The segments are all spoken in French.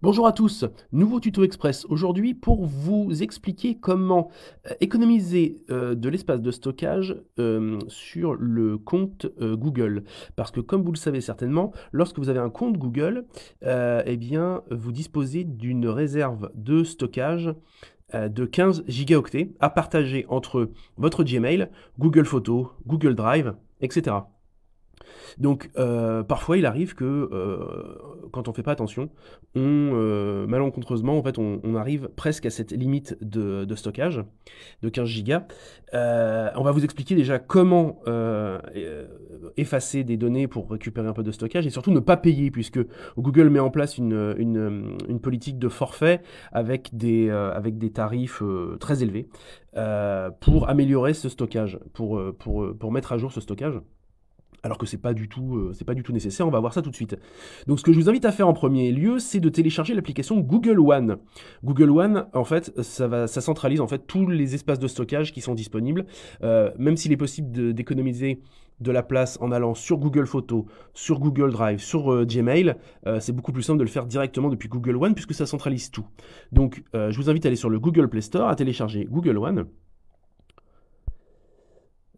Bonjour à tous, nouveau tuto express aujourd'hui pour vous expliquer comment économiser de l'espace de stockage sur le compte Google. Parce que comme vous le savez certainement, lorsque vous avez un compte Google, eh bien, vous disposez d'une réserve de stockage de 15 gigaoctets à partager entre votre Gmail, Google Photos, Google Drive, etc. Donc parfois il arrive que quand on fait pas attention, malencontreusement en fait on arrive presque à cette limite de stockage de 15 gigas. On va vous expliquer déjà comment effacer des données pour récupérer un peu de stockage et surtout ne pas payer puisque Google met en place une politique de forfait avec des tarifs très élevés pour améliorer ce stockage, pour mettre à jour ce stockage. Alors que c'est pas du tout nécessaire, on va voir ça tout de suite. Donc ce que je vous invite à faire en premier lieu, c'est de télécharger l'application Google One. Google One, en fait, ça centralise en fait tous les espaces de stockage qui sont disponibles, même s'il est possible d'économiser de la place en allant sur Google Photos, sur Google Drive, sur Gmail, c'est beaucoup plus simple de le faire directement depuis Google One puisque ça centralise tout. Donc je vous invite à aller sur le Google Play Store, à télécharger Google One.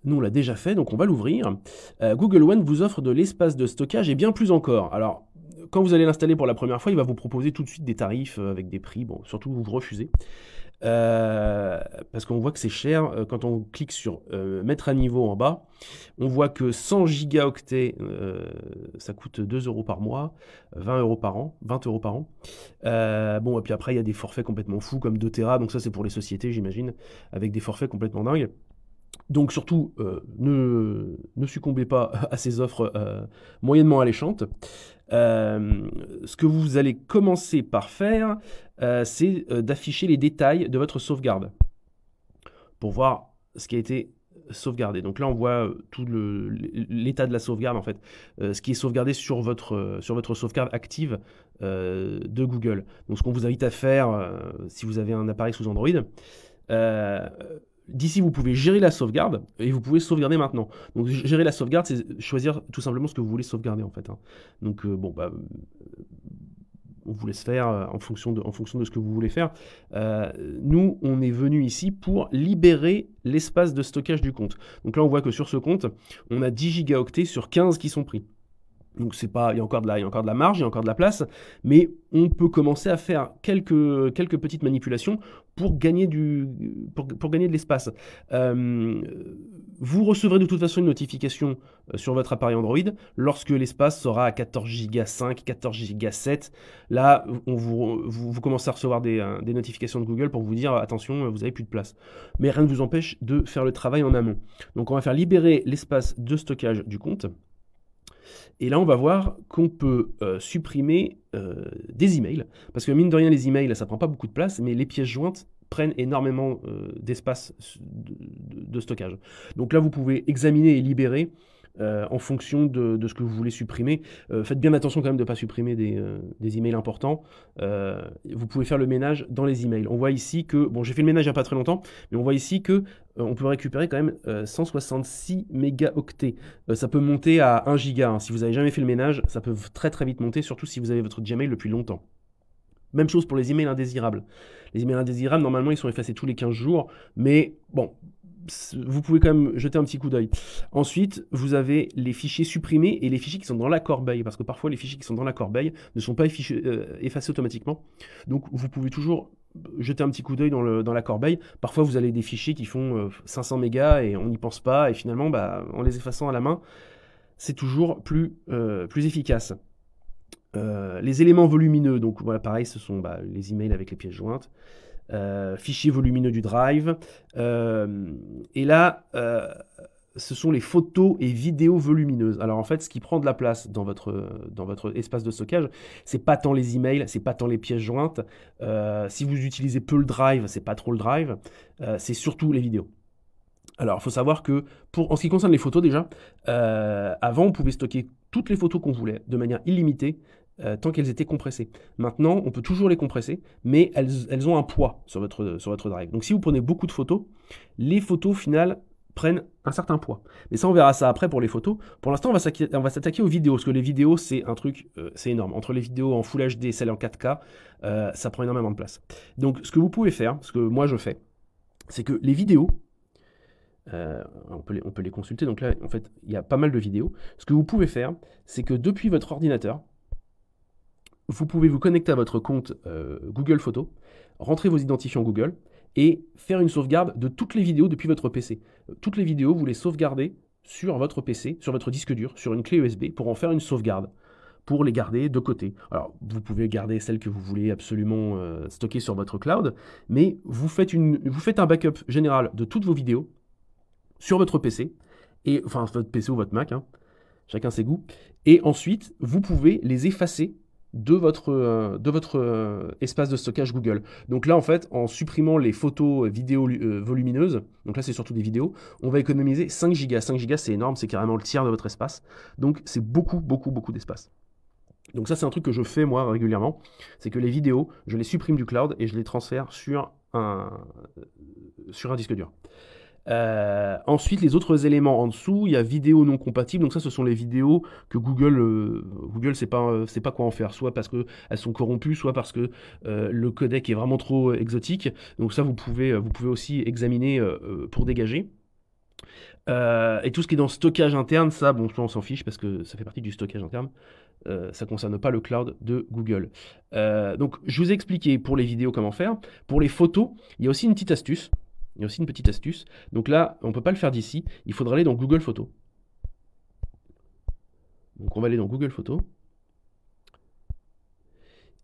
Nous, on l'a déjà fait, donc on va l'ouvrir. Google One vous offre de l'espace de stockage et bien plus encore. Alors, quand vous allez l'installer pour la première fois, il va vous proposer tout de suite des tarifs avec des prix. Bon, surtout, vous refusez. Parce qu'on voit que c'est cher. Quand on clique sur mettre à niveau en bas, on voit que 100 gigaoctets, ça coûte 2 euros par mois, 20 euros par an, 20 euros par an. Bon, et puis après, il y a des forfaits complètement fous, comme 2 Tera, donc ça c'est pour les sociétés, j'imagine, avec des forfaits complètement dingues. Donc surtout, ne succombez pas à ces offres moyennement alléchantes. Ce que vous allez commencer par faire, c'est d'afficher les détails de votre sauvegarde pour voir ce qui a été sauvegardé. Donc là, on voit tout l'état de la sauvegarde, en fait, ce qui est sauvegardé sur votre sauvegarde active de Google. Donc ce qu'on vous invite à faire, si vous avez un appareil sous Android, d'ici, vous pouvez gérer la sauvegarde et vous pouvez sauvegarder maintenant. Donc, gérer la sauvegarde, c'est choisir tout simplement ce que vous voulez sauvegarder en fait. Hein. Donc, bon, bah, on vous laisse faire en fonction de ce que vous voulez faire. Nous, on est venu ici pour libérer l'espace de stockage du compte. Donc là, on voit que sur ce compte, on a 10 gigaoctets sur 15 qui sont pris. Donc il y a encore de la marge, il y a encore de la place, mais on peut commencer à faire quelques petites manipulations pour gagner pour gagner de l'espace. Vous recevrez de toute façon une notification sur votre appareil Android lorsque l'espace sera à 14 Go 5, 14 Go 7. Là, vous commencez à recevoir des notifications de Google pour vous dire attention, vous n'avez plus de place. Mais rien ne vous empêche de faire le travail en amont. Donc on va faire libérer l'espace de stockage du compte. Et là, on va voir qu'on peut supprimer des emails. Parce que mine de rien, les emails, ça prend pas beaucoup de place, mais les pièces jointes prennent énormément d'espace de stockage. Donc là, vous pouvez examiner et libérer en fonction de ce que vous voulez supprimer. Faites bien attention quand même de ne pas supprimer des emails importants. Vous pouvez faire le ménage dans les emails. On voit ici que, bon, j'ai fait le ménage il n'y a pas très longtemps, mais on voit ici que on peut récupérer quand même 166 mégaoctets. Ça peut monter à 1 giga. Hein. Si vous n'avez jamais fait le ménage, ça peut très très vite monter, surtout si vous avez votre Gmail depuis longtemps. Même chose pour les emails indésirables. Les emails indésirables, normalement, ils sont effacés tous les 15 jours, mais bon, vous pouvez quand même jeter un petit coup d'œil. Ensuite, vous avez les fichiers supprimés et les fichiers qui sont dans la corbeille, parce que parfois les fichiers qui sont dans la corbeille ne sont pas effacés automatiquement. Donc vous pouvez toujours jeter un petit coup d'œil dans la corbeille. Parfois vous avez des fichiers qui font 500 mégas et on n'y pense pas, et finalement, bah, en les effaçant à la main, c'est toujours plus efficace. Les éléments volumineux, donc voilà, pareil, ce sont les emails avec les pièces jointes. Fichier volumineux du drive. Et là, ce sont les photos et vidéos volumineuses. Alors en fait, ce qui prend de la place dans votre espace de stockage, c'est pas tant les emails, c'est pas tant les pièces jointes. Si vous utilisez peu le drive, c'est pas trop le drive, c'est surtout les vidéos. Alors, il faut savoir que, en ce qui concerne les photos déjà, avant, on pouvait stocker toutes les photos qu'on voulait, de manière illimitée, tant qu'elles étaient compressées. Maintenant, on peut toujours les compresser, mais elles ont un poids sur votre drive. Donc si vous prenez beaucoup de photos, les photos finales prennent un certain poids. Mais ça, on verra ça après pour les photos. Pour l'instant, on va s'attaquer aux vidéos, parce que les vidéos, c'est un truc, c'est énorme. Entre les vidéos en Full HD et celles en 4K, ça prend énormément de place. Donc, ce que vous pouvez faire, ce que moi je fais, c'est que les vidéos, on peut les consulter. Donc là, en fait, il y a pas mal de vidéos. Ce que vous pouvez faire, c'est que depuis votre ordinateur, vous pouvez vous connecter à votre compte Google Photos, rentrer vos identifiants Google et faire une sauvegarde de toutes les vidéos depuis votre PC. Toutes les vidéos, vous les sauvegardez sur votre PC, sur votre disque dur, sur une clé USB pour en faire une sauvegarde, pour les garder de côté. Alors, vous pouvez garder celles que vous voulez absolument stocker sur votre cloud, mais vous faites un backup général de toutes vos vidéos sur votre PC, et, enfin votre PC ou votre Mac, hein, chacun ses goûts, et ensuite, vous pouvez les effacer de votre espace de stockage Google. Donc là, en fait, en supprimant les photos, vidéos volumineuses, donc là, c'est surtout des vidéos, on va économiser 5 Go. 5 Go, c'est énorme, c'est carrément le tiers de votre espace. Donc, c'est beaucoup, beaucoup, beaucoup d'espace. Donc ça, c'est un truc que je fais, moi, régulièrement. C'est que les vidéos, je les supprime du cloud et je les transfère sur un disque dur. Ensuite, les autres éléments en dessous, il y a vidéos non compatibles. Donc ça, ce sont les vidéos que Google sait pas quoi en faire, soit parce que elles sont corrompues, soit parce que le codec est vraiment trop exotique. Donc ça, vous pouvez aussi examiner pour dégager. Et tout ce qui est dans stockage interne, ça, bon, on s'en fiche parce que ça fait partie du stockage interne. Ça ne concerne pas le cloud de Google. Donc, je vous ai expliqué pour les vidéos comment faire. Pour les photos, il y a aussi une petite astuce. Donc là, on ne peut pas le faire d'ici. Il faudra aller dans Google Photos. Donc, on va aller dans Google Photos.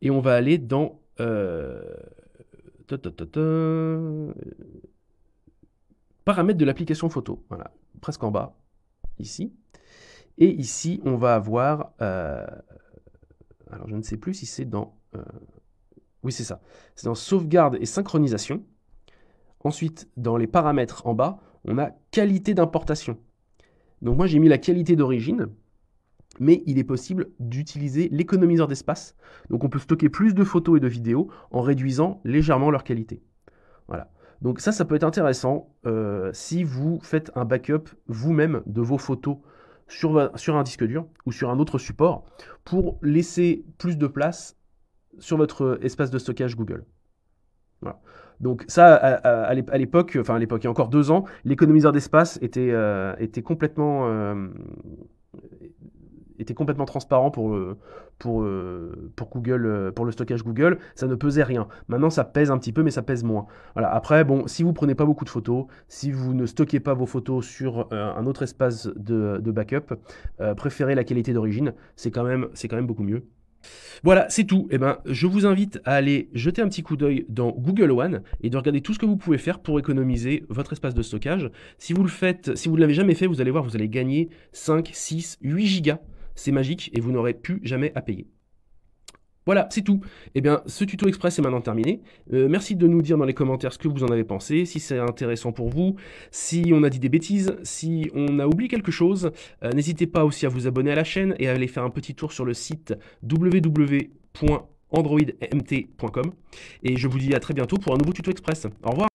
Et on va aller dans... paramètres de l'application photo. Voilà, presque en bas, ici. Et ici, on va avoir... alors, je ne sais plus si c'est dans... oui, c'est ça. C'est dans sauvegarde et synchronisation. Ensuite, dans les paramètres en bas, on a qualité d'importation. Donc moi, j'ai mis la qualité d'origine, mais il est possible d'utiliser l'économiseur d'espace. Donc on peut stocker plus de photos et de vidéos en réduisant légèrement leur qualité. Voilà. Donc ça peut être intéressant si vous faites un backup vous-même de vos photos sur un disque dur ou sur un autre support pour laisser plus de place sur votre espace de stockage Google. Voilà. Donc ça, à l'époque, enfin à l'époque, il y a encore 2 ans, l'économiseur d'espace était complètement transparent pour Google, pour le stockage Google. Ça ne pesait rien. Maintenant, ça pèse un petit peu, mais ça pèse moins. Voilà. Après, bon, si vous prenez pas beaucoup de photos, si vous ne stockez pas vos photos sur un autre espace de backup, préférez la qualité d'origine. C'est quand même beaucoup mieux. Voilà, c'est tout. Eh ben, je vous invite à aller jeter un petit coup d'œil dans Google One et de regarder tout ce que vous pouvez faire pour économiser votre espace de stockage. Si vous ne l'avez jamais fait, vous allez voir, vous allez gagner 5, 6, 8 gigas. C'est magique et vous n'aurez plus jamais à payer. Voilà, c'est tout. Eh bien, ce tuto express est maintenant terminé. Merci de nous dire dans les commentaires ce que vous en avez pensé, si c'est intéressant pour vous, si on a dit des bêtises, si on a oublié quelque chose. N'hésitez pas aussi à vous abonner à la chaîne et à aller faire un petit tour sur le site www.androidmt.com. Et je vous dis à très bientôt pour un nouveau tuto express. Au revoir.